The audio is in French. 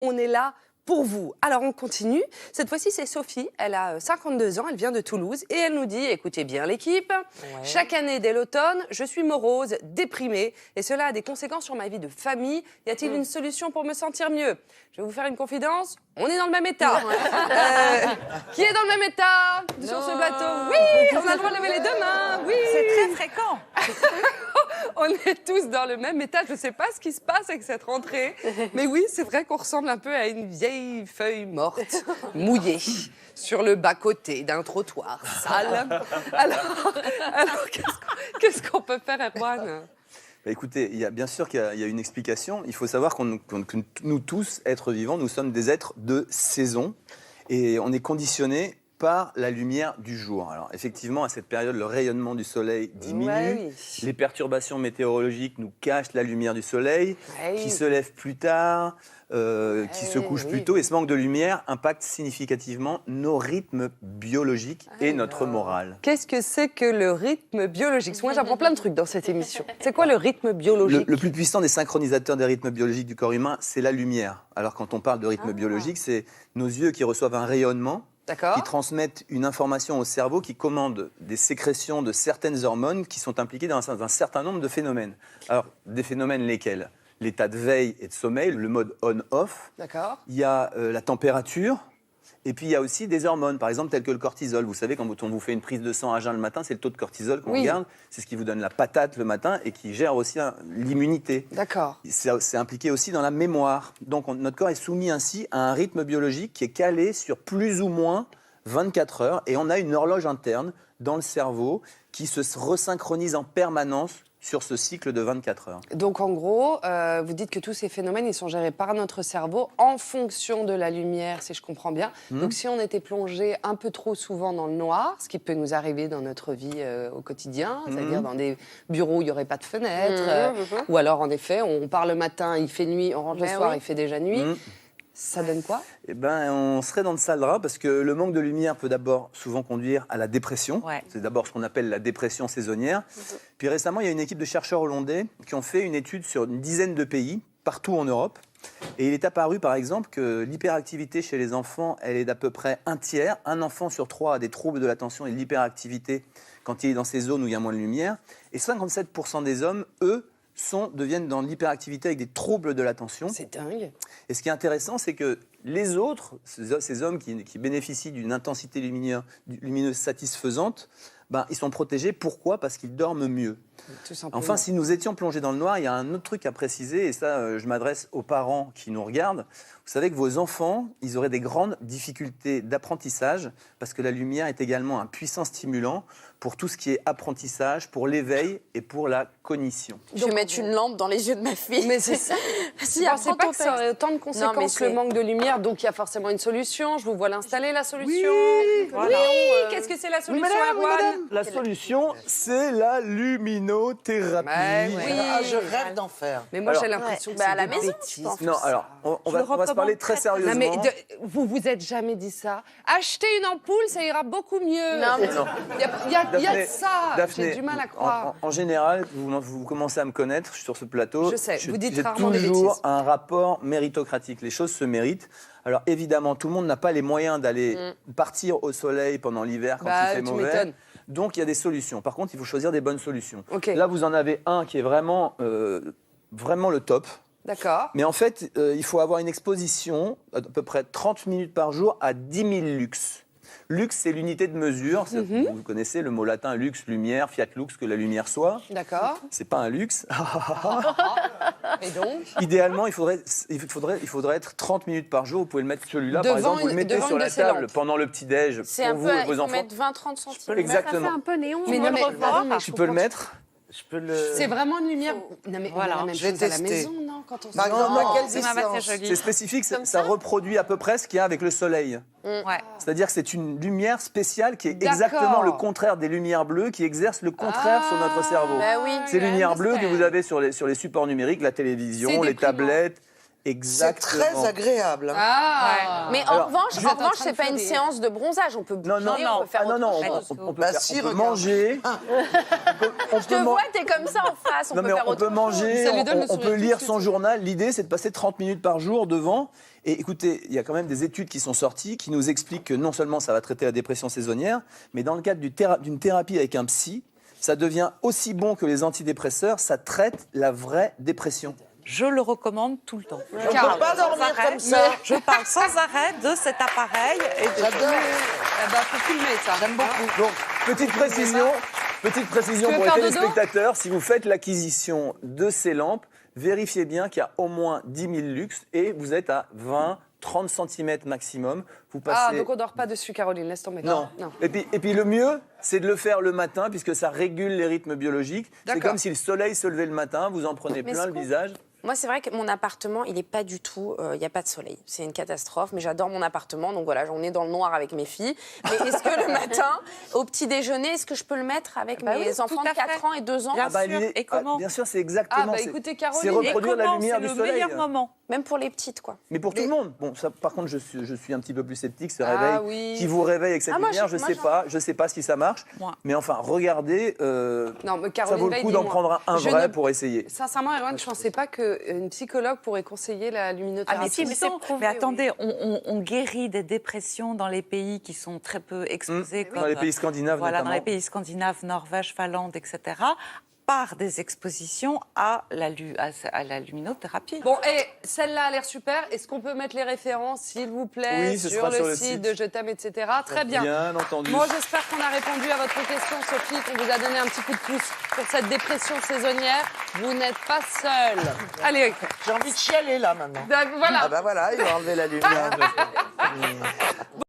On est là pour vous. Alors, on continue. Cette fois-ci, c'est Sophie. Elle a 52 ans, elle vient de Toulouse et elle nous dit, écoutez bien l'équipe, chaque année dès l'automne, je suis morose, déprimée et cela a des conséquences sur ma vie de famille. Y a-t-il une solution pour me sentir mieux? Je vais vous faire une confidence, on est dans le même état. Qui est dans le même état sur ce plateau? Oui, on a le droit de lever les deux mains, oui. C'est très fréquent. On est tous dans le même état. Je ne sais pas ce qui se passe avec cette rentrée. Mais oui, c'est vrai qu'on ressemble un peu à une vieille feuille morte, mouillée, sur le bas-côté d'un trottoir sale. Alors qu'est-ce qu'on peut faire, Erwan? Bah écoutez, bien sûr qu'il y a une explication. Il faut savoir que nous tous, êtres vivants, nous sommes des êtres de saison. Et on est conditionnés par la lumière du jour. Alors effectivement, à cette période, le rayonnement du soleil diminue. Ouais, oui. Les perturbations météorologiques nous cachent la lumière du soleil, Ouais, qui oui. se lève plus tard, qui se couche plus tôt. Et ce manque de lumière impacte significativement nos rythmes biologiques et notre morale. Qu'est-ce que c'est que le rythme biologique? Parce que moi, j'apprends plein de trucs dans cette émission. C'est quoi le rythme biologique? Le plus puissant des synchronisateurs des rythmes biologiques du corps humain, c'est la lumière. Alors quand on parle de rythme biologique, c'est nos yeux qui reçoivent un rayonnement, qui transmettent une information au cerveau, qui commande des sécrétions de certaines hormones qui sont impliquées dans un certain nombre de phénomènes. Alors, des phénomènes lesquels? L'état de veille et de sommeil, le mode on-off. D'accord. Il y a la température. Et puis, il y a aussi des hormones, par exemple, telles que le cortisol. Vous savez, quand on vous fait une prise de sang à jeun le matin, c'est le taux de cortisol qu'on regarde. C'est ce qui vous donne la patate le matin et qui gère aussi l'immunité. D'accord. C'est impliqué aussi dans la mémoire. Donc, notre corps est soumis ainsi à un rythme biologique qui est calé sur plus ou moins 24 heures. Et on a une horloge interne dans le cerveau qui se resynchronise en permanence sur ce cycle de 24 heures. Donc, en gros, vous dites que tous ces phénomènes, ils sont gérés par notre cerveau en fonction de la lumière, si je comprends bien. Donc, si on était plongé un peu trop souvent dans le noir, ce qui peut nous arriver dans notre vie au quotidien, c'est-à-dire dans des bureaux où il n'y aurait pas de fenêtres, ou alors, en effet, on part le matin, il fait nuit, on rentre le soir, il fait déjà nuit. Ça donne quoi? Eh ben, on serait dans le sale drap parce que le manque de lumière peut d'abord souvent conduire à la dépression. Ouais. C'est d'abord ce qu'on appelle la dépression saisonnière. Puis récemment, il y a une équipe de chercheurs hollandais qui ont fait une étude sur une dizaine de pays, partout en Europe. Et il est apparu, par exemple, que l'hyperactivité chez les enfants, elle est d'à peu près un tiers. Un enfant sur trois a des troubles de l'attention et de l'hyperactivité quand il est dans ces zones où il y a moins de lumière. Et 57% des hommes, eux, deviennent dans l'hyperactivité avec des troubles de l'attention. C'est dingue. Et ce qui est intéressant, c'est que les autres, ces hommes qui bénéficient d'une intensité lumineuse satisfaisante, ben, ils sont protégés. Pourquoi? Parce qu'ils dorment mieux. Tout simplement. Enfin, si nous étions plongés dans le noir, il y a un autre truc à préciser, et ça, je m'adresse aux parents qui nous regardent. Vous savez que vos enfants, ils auraient des grandes difficultés d'apprentissage, parce que la lumière est également un puissant stimulant pour tout ce qui est apprentissage, pour l'éveil et pour la cognition. Je vais mettre une lampe dans les yeux de ma fille. Mais c'est ça. Si, Je apprends pensais pas ton que ça aurait autant de conséquences, Non, mais c'est- le manque de lumière. Donc, il y a forcément une solution. Je vous vois l'installer, la solution. Voilà. Qu'est-ce que c'est la solution, Oui, Erwan? madame. La solution, c'est la luminothérapie. Ouais, ouais. Ah, je rêve d'en faire. Mais moi, Alors, j'ai l'impression que bah, c'est à la des maison, bêtises. je pense. Non, alors, on va se parler très sérieusement. Non, mais vous vous êtes jamais dit ça. Acheter une ampoule, ça ira beaucoup mieux. Non, mais- Non. Il y a de ça. Daphné, J'ai du mal à croire. En général, vous commencez à me connaître sur ce plateau. Je sais, vous dites j'ai rarement des toujours bêtises. un rapport méritocratique. Les choses se méritent. Alors évidemment, tout le monde n'a pas les moyens d'aller partir au soleil pendant l'hiver quand Bah, il fait tu mauvais. m'étonnes. Donc il y a des solutions. Par contre, il faut choisir des bonnes solutions. Ok. Là, vous en avez un qui est vraiment le top. D'accord. Mais en fait, il faut avoir une exposition à peu près 30 minutes par jour à 10 000 lux. Lux, c'est l'unité de mesure. Vous connaissez le mot latin lux, lumière, fiat lux, que la lumière soit. D'accord. C'est pas un luxe. Et donc Idéalement, il faudrait être 30 minutes par jour. Vous pouvez le mettre celui-là, par Devant exemple, vous le une- mettez devant sur une la de ces table lampes. pendant le petit-déj C'est pour un vous peu, et il vos faut enfants. mettre 20-30 cm. Exactement. Ça fait un peu néon. Mais on non, le mais- revoit. pardon, mais Tu peux le mettre. Je peux le. c'est vraiment une lumière. Non, mais Voilà, on a la même je vais chose à la tester. maison, non, quand on Par se- exemple, à quelle C'est ma très distance? jolie. C'est spécifique, Comme ça ça reproduit à peu près ce qu'il y a avec le soleil. Ouais. C'est-à-dire que c'est une lumière spéciale qui est D'accord. exactement le contraire des lumières bleues, qui exercent le contraire sur notre cerveau. Bah oui. Ces lumières bleues que vous avez sur les supports numériques, la télévision, C'est les déprimant. tablettes, C'est Exactement. très agréable. hein. Ah Mais Alors, en revanche, vous êtes en train c'est de pas une fleurir. séance de bronzage. On peut bouger, Non, on peut faire non, non, autre chose. on peut, Bah faire- si, on peut regarde. manger. On Je te vois, t'es comme ça en face. On Non, peut mais faire on autre peut chose. manger, Ça lui donne le on sourire peut tout de lire suite. son journal. L'idée, c'est de passer 30 minutes par jour devant. Et écoutez, il y a quand même des études qui sont sorties qui nous expliquent que non seulement ça va traiter la dépression saisonnière, mais dans le cadre d'une thérapie avec un psy, ça devient aussi bon que les antidépresseurs, ça traite la vraie dépression. Je le recommande tout le temps. On ne peut pas dormir arrêt, comme ça. Je parle sans arrêt de cet appareil. Et de... J'adore. Eh ben, faut filmer ça. J'aime beaucoup. Donc, petite précision Tu pour veux les faire dodo téléspectateurs, si vous faites l'acquisition de ces lampes, vérifiez bien qu'il y a au moins 10 000 lux et vous êtes à 20, 30 cm maximum. Vous passez... Ah, donc on dort pas dessus, Caroline, laisse tomber. Non. non. Et puis le mieux, c'est de le faire le matin puisque ça régule les rythmes biologiques. C'est D'accord. comme si le soleil se levait le matin, vous en prenez Mais plein ce le qu'on- visage. Moi, c'est vrai que mon appartement, il n'est pas du tout. Il n'y a pas de soleil. C'est une catastrophe, mais j'adore mon appartement. Donc voilà, on est dans le noir avec mes filles. Mais est-ce que le matin, au petit déjeuner, est-ce que je peux le mettre avec Bah mes oui, enfants tout de à 4 fait. ans et 2 ans Bien sûr. Et comment Bien sûr, c'est exactement. Ah, bah c'est- écoutez, Caroline, c'est et reproduire la comment lumière c'est du le soleil. meilleur moment. Même pour les petites, quoi. Mais pour tout le monde. Bon, ça, par contre, je suis un petit peu plus sceptique. Ce Ah réveil, oui. qui vous réveille avec cette Ah, moi, lumière, je- moi, je sais pas si ça marche. Moi. Mais enfin, regardez, Non, mais ça Caroline vaut le Veil, coup d'en dis-moi. prendre un Je vrai ne- pour essayer. Sincèrement, Erwan, je ne pensais pas qu'une psychologue pourrait conseiller la Ah, luminothérapie. mais si, mais, c'est prouvé, mais attendez, on guérit des dépressions dans les pays qui sont très peu exposés. Dans les pays scandinaves, Voilà, dans notamment. les pays scandinaves, Norvège, Finlande, etc., par des expositions à la luminothérapie. Bon, et celle-là a l'air super. Est-ce qu'on peut mettre les références, s'il vous plaît, Oui, ce sur sera le sur le site site. de Je t'aime, etc. Très bien. Bien entendu. Moi, j'espère qu'on a répondu à votre question, Sophie, qu'on vous a donné un petit coup de pouce pour cette dépression saisonnière. Vous n'êtes pas seule. Allez, J'ai envie de chialer là maintenant. voilà. Ah bah voilà, il va enlever la lumière.